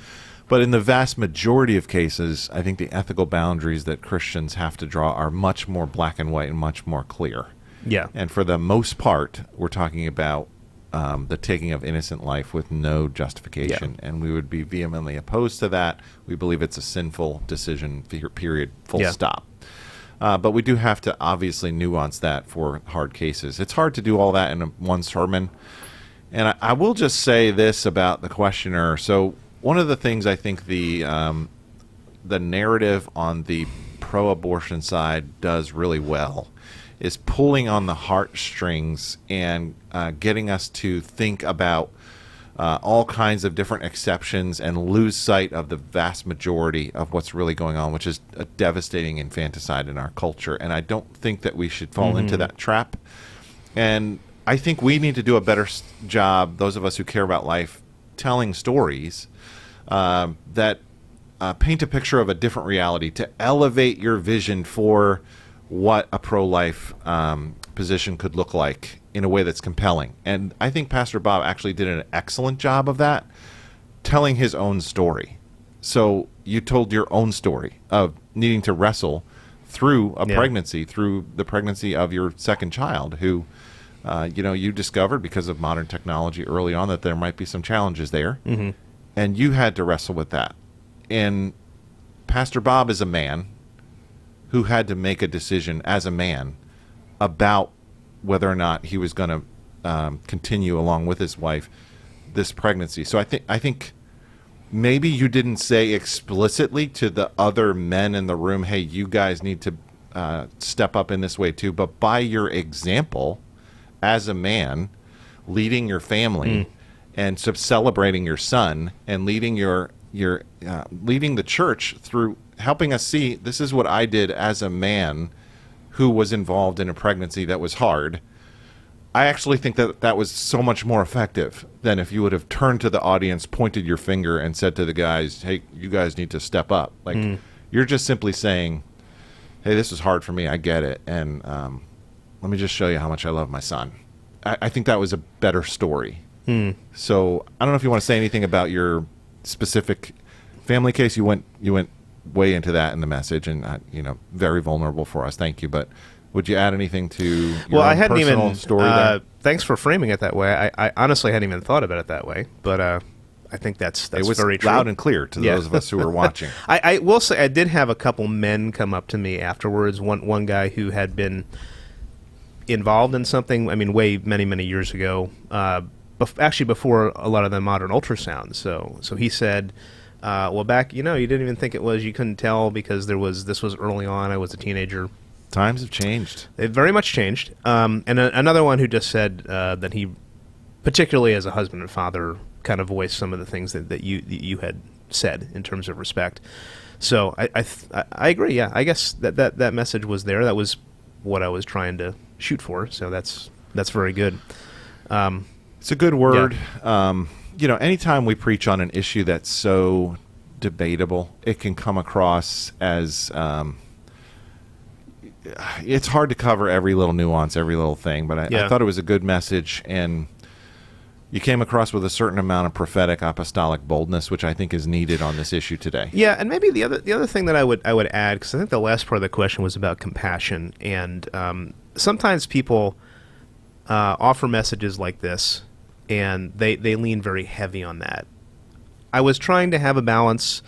A: But in the vast majority of cases, I think the ethical boundaries that Christians have to draw are much more black and white and much more clear.
B: Yeah.
A: And for the most part, we're talking about the taking of innocent life with no justification. Yeah. And we would be vehemently opposed to that. We believe it's a sinful decision, period, full stop. But we do have to obviously nuance that for hard cases. It's hard to do all that in one sermon. And I will just say this about the questioner. So one of the things I think the narrative on the pro-abortion side does really well is pulling on the heartstrings and getting us to think about all kinds of different exceptions and lose sight of the vast majority of what's really going on, which is a devastating infanticide in our culture. And I don't think that we should fall into that trap. And I think we need to do a better job, those of us who care about life, telling stories that paint a picture of a different reality, to elevate your vision for what a pro-life position could look like in a way that's compelling. And I think Pastor Bob actually did an excellent job of that, telling his own story. So you told your own story of needing to wrestle through a pregnancy, through the pregnancy of your second child, who, you discovered because of modern technology early on that there might be some challenges there. Mm-hmm. And you had to wrestle with that. And Pastor Bob is a man who had to make a decision as a man about whether or not he was going to continue along with his wife this pregnancy. So I think maybe you didn't say explicitly to the other men in the room, hey, you guys need to step up in this way too. But by your example as a man, leading your family and celebrating your son and leading leading the church through helping us see this is what I did as a man who was involved in a pregnancy that was hard. I actually think that was so much more effective than if you would have turned to the audience, pointed your finger, and said to the guys, hey, you guys need to step up. Like, you're just simply saying, hey, this is hard for me. I get it. And let me just show you how much I love my son. I think that was a better story. So I don't know if you want to say anything about your specific family case. You went way into that in the message, and very vulnerable for us. Thank you. But would you add anything to your
B: I hadn't
A: personal
B: even
A: story there?
B: Thanks for framing it that way. I honestly hadn't even thought about it that way, but I think that's
A: it was
B: very true.
A: Loud and clear to those of us who were watching.
B: I will say I did have a couple men come up to me afterwards. One guy who had been involved in something. I mean, way many years ago. Actually, before a lot of the modern ultrasounds. So he said, well, back you didn't even think it was. You couldn't tell because this was early on. I was a teenager.
A: Times have changed.
B: They've very much changed. And another one who just said that he, particularly as a husband and father, kind of voiced some of the things that you had said in terms of respect. So I agree. Yeah, I guess that message was there. That was what I was trying to shoot for. So that's very good.
A: It's a good word. Yeah. Anytime we preach on an issue that's so debatable, it can come across as it's hard to cover every little nuance, every little thing, but I thought it was a good message, and you came across with a certain amount of prophetic apostolic boldness, which I think is needed on this issue today.
B: Yeah, and maybe the other thing that I would add, because I think the last part of the question was about compassion, and sometimes people offer messages like this, and they lean very heavy on that. I was trying to have a balance.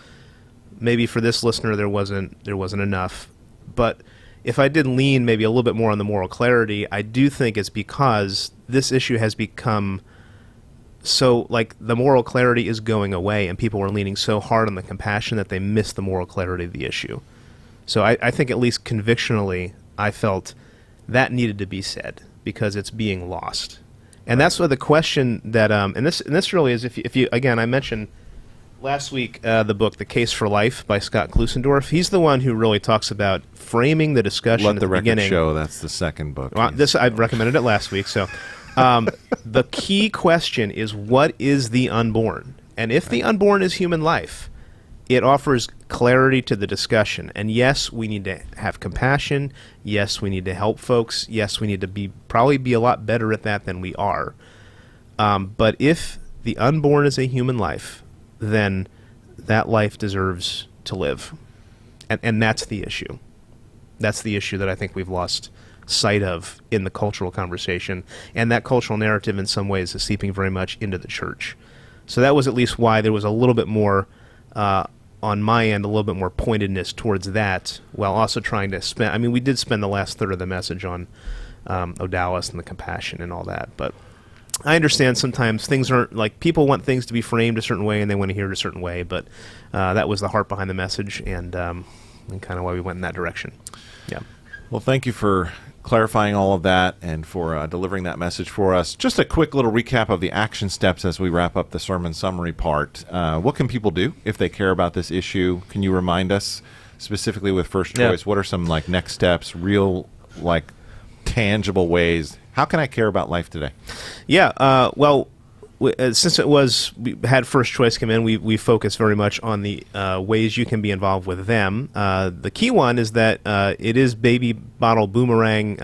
B: Maybe for this listener there wasn't enough, but if I did lean maybe a little bit more on the moral clarity, I do think it's because this issue has become so, like, the moral clarity is going away, and people are leaning so hard on the compassion that they miss the moral clarity of the issue. So I think at least convictionally, I felt that needed to be said because it's being lost. And that's what the question that, and this really is, if you again, I mentioned last week the book The Case for Life by Scott Klusendorf. He's the one who really talks about framing the discussion
A: Let
B: at
A: the
B: the
A: record
B: beginning.
A: show that's the second book.
B: Well, I've recommended it last week. So the key question is, what is the unborn? And if the unborn is human life, it offers clarity to the discussion. And yes, we need to have compassion. Yes, we need to help folks. Yes, we need to probably be a lot better at that than we are. But if the unborn is a human life, then that life deserves to live. And that's the issue. That's the issue that I think we've lost sight of in the cultural conversation. And that cultural narrative in some ways is seeping very much into the church. So that was at least why there was a little bit more, on my end, a little bit more pointedness towards that, while also trying to spend, I mean, we did spend the last third of the message on Odalis and the compassion and all that, but I understand sometimes things aren't, like, people want things to be framed a certain way and they want to hear it a certain way, but that was the heart behind the message and kind of why we went in that direction. Yeah.
A: Well, thank you for clarifying all of that and for delivering that message for us. Just a quick little recap of the action steps as we wrap up the sermon summary part. What can people do if they care about this issue? Can you remind us specifically with First Choice, what are some next steps, real tangible ways? How can I care about life today?
B: Yeah, well, since we had First Choice come in, we focus very much on the ways you can be involved with them. The key one is that it is Baby Bottle Boomerang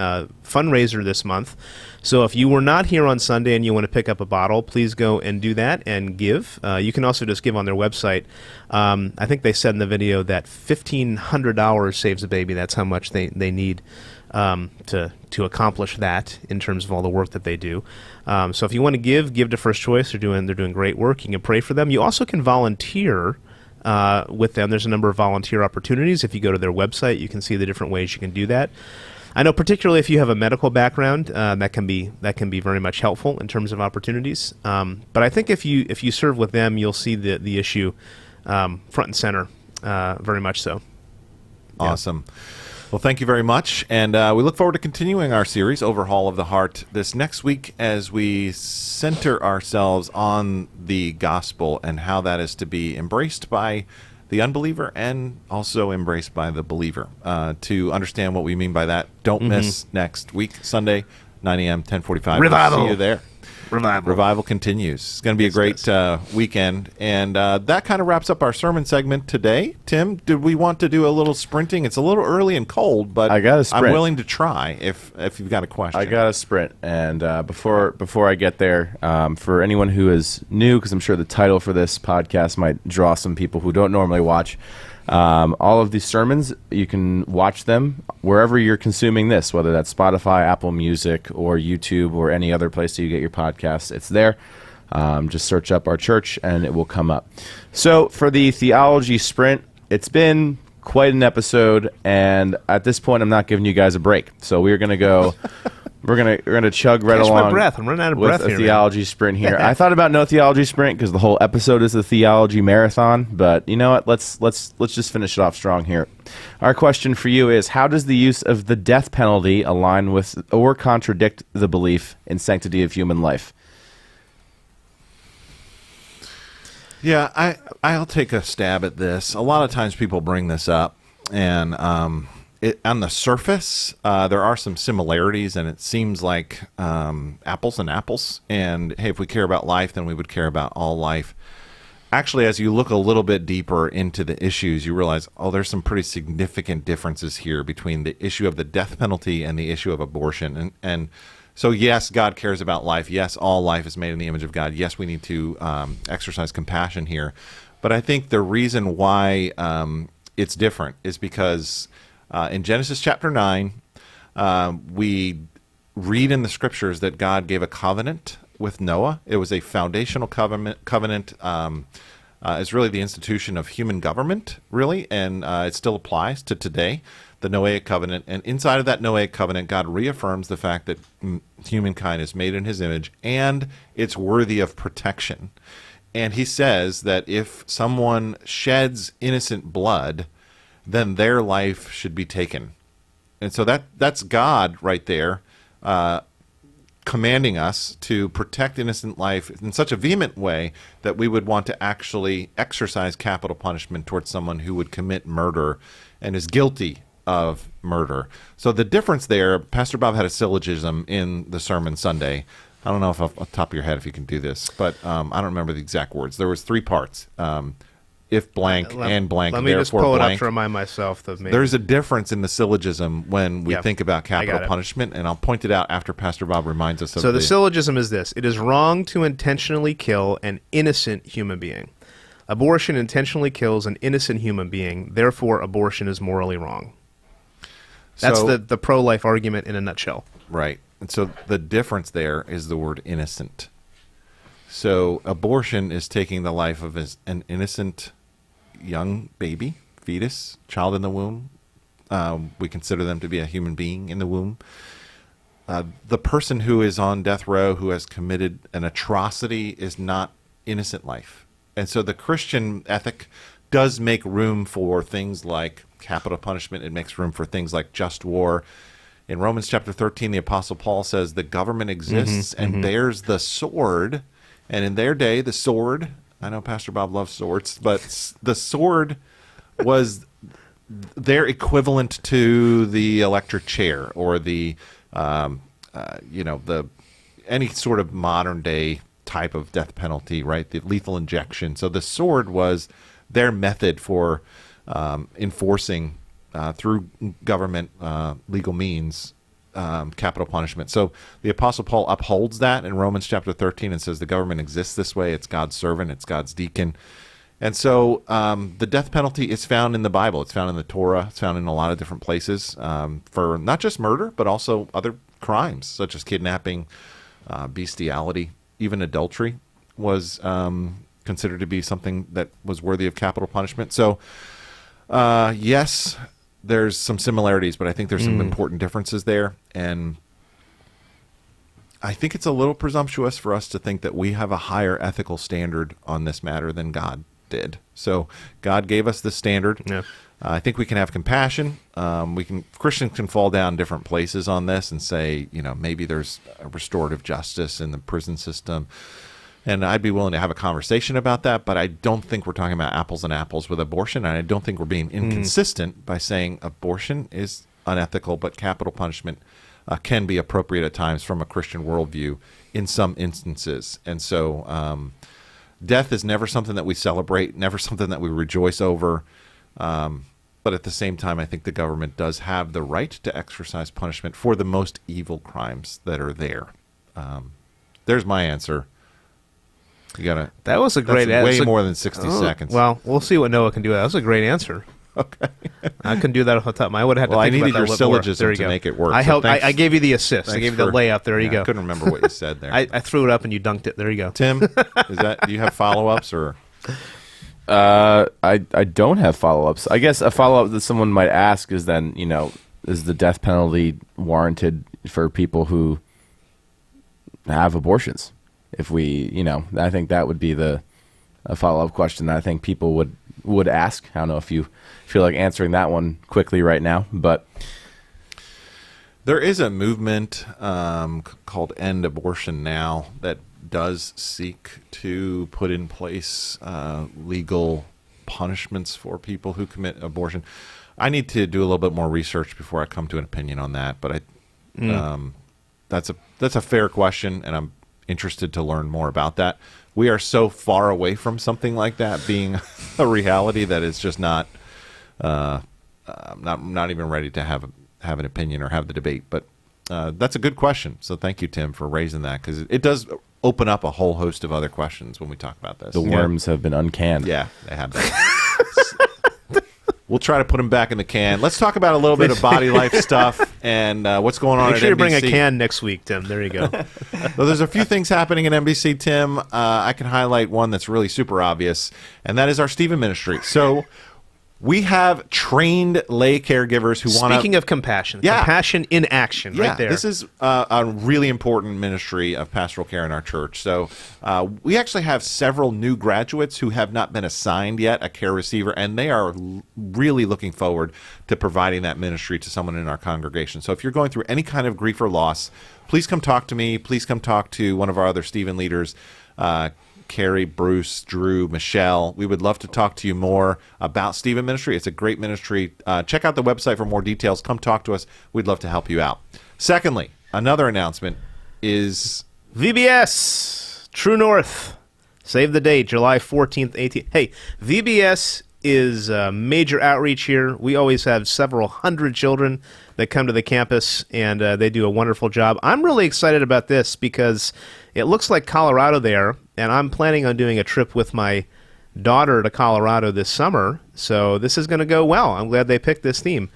B: fundraiser this month. So if you were not here on Sunday and you want to pick up a bottle, please go and do that and give. You can also just give on their website. I think they said in the video that $1,500 saves a baby. That's how much they need to accomplish that in terms of all the work that they do. So if you want to give to First Choice. They're doing great work. You can pray for them. You also can volunteer with them. There's a number of volunteer opportunities. If you go to their website, you can see the different ways you can do that. I know particularly if you have a medical background, that can be very much helpful in terms of opportunities. But I think if you serve with them, you'll see the issue front and center, very much so.
A: Awesome. Well, thank you very much, and we look forward to continuing our series, Overhaul of the Heart, this next week as we center ourselves on the gospel and how that is to be embraced by the unbeliever and also embraced by the believer. To understand what we mean by that, don't miss next week, Sunday, 9 a.m., 10:45.
B: Revival.
A: We'll see you there.
B: Revival.
A: Revival continues. It's going to be a great weekend. And that kind of wraps up our sermon segment today. Tim, did we want to do a little sprinting? It's a little early and cold, but
C: I got a sprint.
A: I'm willing to try if you've got a question.
C: I got a sprint. And before I get there, for anyone who is new, because I'm sure the title for this podcast might draw some people who don't normally watch, all of these sermons, you can watch them wherever you're consuming this, whether that's Spotify, Apple Music, or YouTube, or any other place that you get your podcasts. It's there. Just search up our church, and it will come up. So for the Theology Sprint, it's been quite an episode, and at this point, I'm not giving you guys a break. So we're going to go... We're gonna chug right
B: Catch
C: along.
B: my breath. I'm running out of
C: with
B: breath
C: a
B: here.
C: theology sprint here. I thought about no theology sprint because the whole episode is a theology marathon. But you know what? Let's just finish it off strong here. Our question for you is: how does the use of the death penalty align with or contradict the belief in sanctity of human life?
A: Yeah, I'll take a stab at this. A lot of times people bring this up, and on the surface, there are some similarities, and it seems like apples and apples. And hey, if we care about life, then we would care about all life. Actually, as you look a little bit deeper into the issues, you realize, there's some pretty significant differences here between the issue of the death penalty and the issue of abortion. And so, yes, God cares about life. Yes, all life is made in the image of God. Yes, we need to exercise compassion here. But I think the reason why it's different is because in Genesis chapter 9, we read in the scriptures that God gave a covenant with Noah. It was a foundational covenant. It's really the institution of human government, really, and it still applies to today, the Noahic covenant. And inside of that Noahic covenant, God reaffirms the fact that humankind is made in his image and it's worthy of protection. And he says that if someone sheds innocent blood, then their life should be taken. And so that's God right there commanding us to protect innocent life in such a vehement way that we would want to actually exercise capital punishment towards someone who would commit murder and is guilty of murder. So the difference there, Pastor Bob had a syllogism in the sermon Sunday. I don't know if off the top of your head if you can do this, but I don't remember the exact words. There was 3 parts. If blank and blank,
B: let me just
A: therefore
B: pull it
A: blank.
B: up to remind myself that maybe
A: There's a difference in the syllogism when we think about capital punishment, and I'll point it out after Pastor Bob reminds us of
B: So the syllogism is this: it is wrong to intentionally kill an innocent human being. Abortion intentionally kills an innocent human being. Therefore, abortion is morally wrong. That's the pro-life argument in a nutshell.
A: Right. And so the difference there is the word innocent. So abortion is taking the life of an innocent young baby, fetus, child in the womb. We consider them to be a human being in the womb. The person who is on death row who has committed an atrocity is not innocent life. And so the Christian ethic does make room for things like capital punishment. It makes room for things like just war. In Romans chapter 13, the Apostle Paul says the government exists and bears the sword. And in their day, the sword, I know Pastor Bob loves swords, but the sword was their equivalent to the electric chair or the any sort of modern day type of death penalty, right? The lethal injection. So the sword was their method for enforcing through government legal means capital punishment. So the Apostle Paul upholds that in Romans chapter 13 and says the government exists this way. It's God's servant. It's God's deacon. And so the death penalty is found in the Bible. It's found in the Torah. It's found in a lot of different places for not just murder, but also other crimes such as kidnapping, bestiality, even adultery was considered to be something that was worthy of capital punishment. So yes, there's some similarities, but I think there's some important differences there. And I think it's a little presumptuous for us to think that we have a higher ethical standard on this matter than God did. So God gave us the standard.
B: Yeah.
A: I think we can have compassion. Christians can fall down different places on this and say, maybe there's a restorative justice in the prison system. And I'd be willing to have a conversation about that, but I don't think we're talking about apples and apples with abortion, and I don't think we're being inconsistent by saying abortion is unethical, but capital punishment can be appropriate at times from a Christian worldview in some instances. And so death is never something that we celebrate, never something that we rejoice over. But at the same time, I think the government does have the right to exercise punishment for the most evil crimes that are there. There's my answer.
B: That was a great
A: Way
B: answer.
A: more than 60 seconds.
B: Well, we'll see what Noah can do. That was a great answer.
A: Okay.
B: I couldn't do that off the top. I would have had to think
A: I needed
B: about that
A: your
B: a little
A: syllogism
B: more. There you
A: to
B: go.
A: make it work.
B: I
A: So
B: helped.
A: thanks-
B: I gave you the assist. I
A: thanks
B: gave you the
A: for-
B: layup. There you
A: I
B: go.
A: couldn't remember what you said there.
B: I threw it up and you dunked it. There you go.
A: Tim, do you have follow-ups or?
C: I don't have follow-ups. I guess a follow-up that someone might ask is then, is the death penalty warranted for people who have abortions? If we, I think that would be a follow-up question that I think people would ask. I don't know if you feel like answering that one quickly right now, but
A: There is a movement called End Abortion Now that does seek to put in place legal punishments for people who commit abortion. I need to do a little bit more research before I come to an opinion on that, but that's a fair question, and I'm interested to learn more about that. We are so far away from something like that being a reality that it's just not even ready to have an opinion or have the debate. But that's a good question. So thank you, Tim, for raising that, because it does open up a whole host of other questions when we talk about this.
C: the worms have been uncanned.
A: Yeah, they have that. We'll try to put them back in the can. Let's talk about a little bit of body life stuff and what's going on
B: Make
A: at
B: sure you
A: NBC.
B: bring a can next week, Tim. There you go.
A: Well, there's a few things happening at NBC, Tim. I can highlight one that's really super obvious, and that is our Stephen ministry. So we have trained lay caregivers who want to...
B: Speaking of compassion,
A: Yeah.
B: compassion in action, right there.
A: This is a really important ministry of pastoral care in our church. So we actually have several new graduates who have not been assigned yet a care receiver, and they are really looking forward to providing that ministry to someone in our congregation. So if you're going through any kind of grief or loss, please come talk to me. Please come talk to one of our other Stephen leaders, Carrie, Bruce, Drew, Michelle. We would love to talk to you more about Stephen Ministry. It's a great ministry. Check out the website for more details. Come talk to us. We'd love to help you out. Secondly, another announcement is...
B: VBS, True North. Save the date, July 14th, 18th. Hey, VBS is a major outreach here. We always have several hundred children that come to the campus, and they do a wonderful job. I'm really excited about this because it looks like Colorado there, and I'm planning on doing a trip with my daughter to Colorado this summer, so this is going to go well. I'm glad they picked this theme.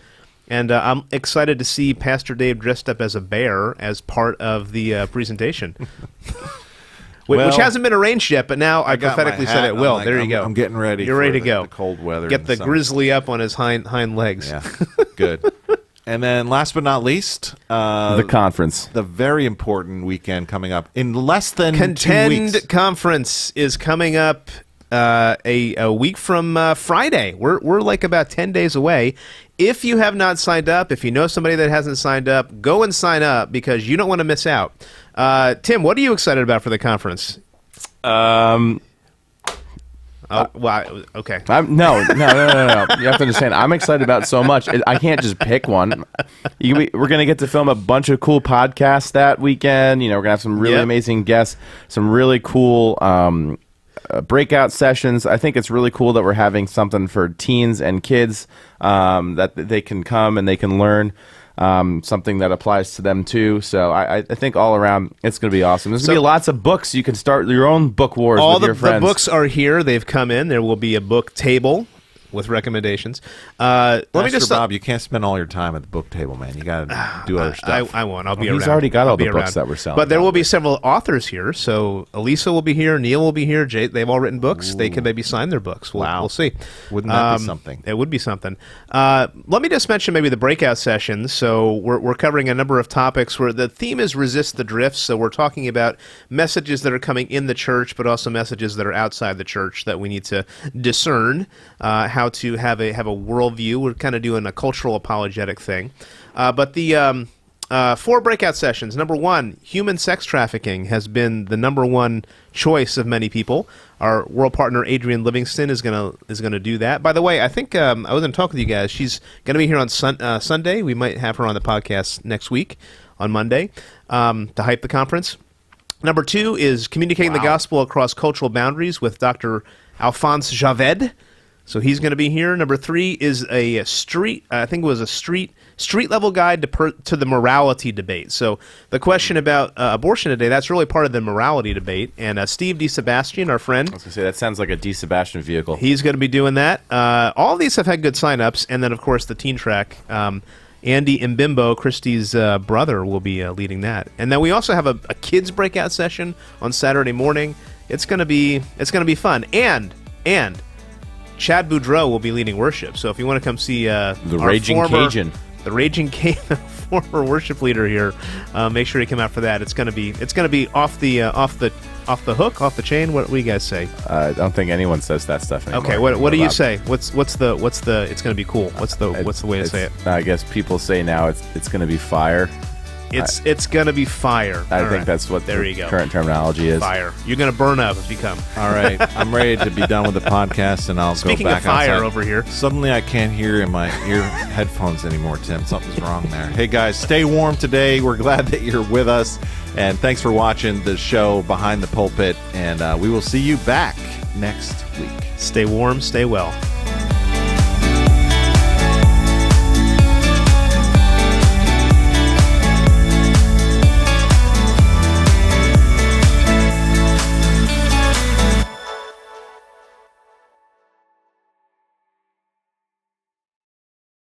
B: And I'm excited to see Pastor Dave dressed up as a bear as part of the presentation. Which hasn't been arranged yet, but now I
A: got my
B: prophetically
A: hat,
B: said it
A: and
B: will.
A: I'm
B: There you go.
A: I'm getting ready.
B: You're
A: for
B: ready to go.
A: The cold weather.
B: Get
A: in
B: the
A: summer.
B: grizzly up on his hind legs.
A: Yeah, good. And then last but not least,
C: The conference.
A: the very important weekend coming up in less than 2
B: Contend
A: weeks.
B: Conference is coming up a week from Friday. We're like about 10 days away. If you have not signed up, if you know somebody that hasn't signed up, go and sign up because you don't want to miss out. Tim, what are you excited about for the conference? Okay.
C: No. You have to understand. I'm excited about so much. I can't just pick one. We're going to get to film a bunch of cool podcasts that weekend. We're going to have some really amazing guests, some really cool breakout sessions. I think it's really cool that we're having something for teens and kids that they can come and they can learn. Something that applies to them too. So I think all around it's going to be awesome. There's going to be lots of books. You can start your own book wars with your friends.
B: All the books are here. They've come in. There will be a book table with recommendations.
A: Pastor Bob, you can't spend all your time at the book table, man. You got to do other stuff.
B: I won't. I'll be around.
C: He's already got all the books that we're selling.
B: But there will be several authors here. So Elisa will be here. Neil will be here. Jay, they've all written books. Ooh. They can maybe sign their books. We'll see.
A: Wouldn't that be something?
B: It would be something. Let me just mention maybe the breakout sessions. So we're covering a number of topics where the theme is resist the drifts. So we're talking about messages that are coming in the church, but also messages that are outside the church that we need to discern how to have a worldview. We're kind of doing a cultural apologetic thing. But the 4 breakout sessions. Number 1, human sex trafficking has been the number 1 choice of many people. Our world partner Adrienne Livingston is gonna do that. By the way, I think I was going to talk with you guys. She's going to be here on Sunday. We might have her on the podcast next week on Monday to hype the conference. Number 2 is communicating the gospel across cultural boundaries with Dr. Alphonse Javed. So he's going to be here. Number 3 is a street level guide to the morality debate. So the question about abortion today, that's really part of the morality debate. And Steve DeSebastian, our friend,
C: I was going to say that sounds like a DeSebastian vehicle.
B: He's going to be doing that. All of these have had good signups, and then of course the teen track. Andy Mbimbo, Christy's brother, will be leading that. And then we also have a kids breakout session on Saturday morning. It's going to be fun. And Chad Boudreau will be leading worship. So if you want to come see
C: the Raging Cajun,
B: the former worship leader here, make sure you come out for that. It's going to be off the hook, off the chain. What do you guys say?
C: I don't think anyone says that stuff anymore.
B: Okay, what do you say? What's the? It's going to be cool. What's the way to say it?
C: I guess people say now it's going to be fire.
B: It's going to be fire.
C: I think that's what the current terminology is.
B: Fire. You're going to burn up if you come.
A: All right. I'm ready to be done with the podcast, and I'll
B: Speaking
A: go back
B: of fire
A: outside.
B: over here.
A: Suddenly I can't hear in my ear headphones anymore, Tim. Something's wrong there. Hey, guys, stay warm today. We're glad that you're with us, and thanks for watching the show Behind the Pulpit, and we will see you back next week.
B: Stay warm, stay well.